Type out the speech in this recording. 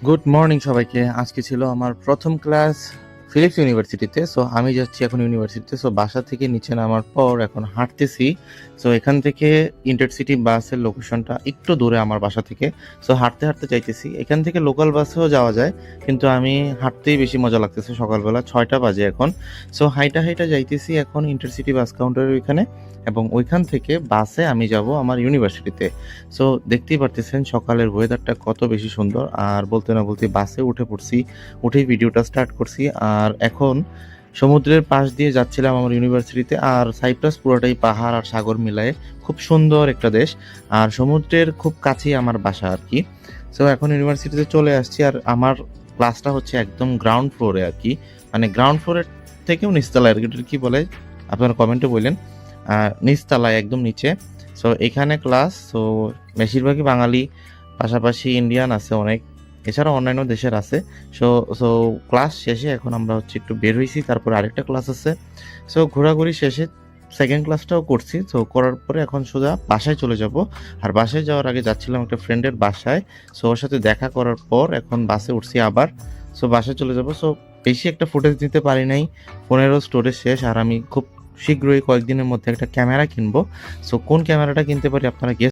Good morning সবাইকে। আজকে ছিল আমার প্রথম ক্লাস ফিলিপস ইউনিভার্সিটিতে। সো আমি যাচ্ছি এখন ইউনিভার্সিটিতে। সো বাসা থেকে নিচে নামার পর এখন হাঁটতেছি। সো এখান থেকে ইন্টারসিটি বাসের লোকেশনটা একটু দূরে আমার বাসা থেকে। সো হাঁটতে হাঁটতে যাইতেছি। এখান থেকে লোকাল বাসেও যাওয়া যায়, কিন্তু আমি হাঁটতেই বেশি মজা লাগতেছে। সকালবেলা 6টা বাজে এখন। সো হাইটা হাইটা যাইতেছি এখন ইন্টারসিটি বাস কাউন্টারের ওইখানে, এবং ওইখান থেকে বাসে আমি যাব আমার ইউনিভার্সিটিতে। সো দেখতেই পারতেছেন সকালের ওয়েদারটা কত বেশি সুন্দর। আর বলতে না বলতে বাসে উঠে পড়ছি, উঠেই ভিডিওটা স্টার্ট করছি। আর এখন সমুদ্রের পাশ দিয়ে যাচ্ছিলাম আমার ইউনিভার্সিটিতে। আর সাইপ্রাস পুরোটাই পাহাড় আর সাগর মিলায়ে খুব সুন্দর একটা দেশ, আর সমুদ্রের খুব কাছেই আমার বাসা আর কি। সো এখন ইউনিভার্সিটিতে চলে আসছি, আর আমার ক্লাসটা হচ্ছে একদম গ্রাউন্ড ফ্লোরে আর কি, মানে গ্রাউন্ড ফ্লোরের থেকেও নিচতলায় আর কি। এটার কি বলে আপনারা কমেন্টে বললেন। নিচতলায় একদম নিচে। সো এখানে ক্লাস। সো বেশিরভাগই বাঙালি, পাশাপাশি ইন্ডিয়ান আছে অনেক, এছাড়াও অন্যান্য দেশের আছে। সো সো ক্লাস শেষে এখন আমরা হচ্ছে একটু বের হয়েছি, তারপর আরেকটা ক্লাস আছে। সো ঘোরাঘুরি শেষে সেকেন্ড ক্লাসটাও করছি। সো করার পরে এখন সোজা বাসায় চলে যাব। আর বাসায় যাওয়ার আগে যাচ্ছিলাম একটা ফ্রেন্ডের বাসায়। সো ওর সাথে দেখা করার পর এখন বাসে উঠছি আবার। সো বাসায় চলে যাব। সো বেশি একটা ফুটেজ নিতে পারি নাই, ফোনেরও স্টোরেজ শেষ। আর আমি খুব শীঘ্রই কয়েকদিনের মধ্যে একটা ক্যামেরা কিনবো। সো কোন ক্যামেরাটা কিনতে পারি আপনারা গেস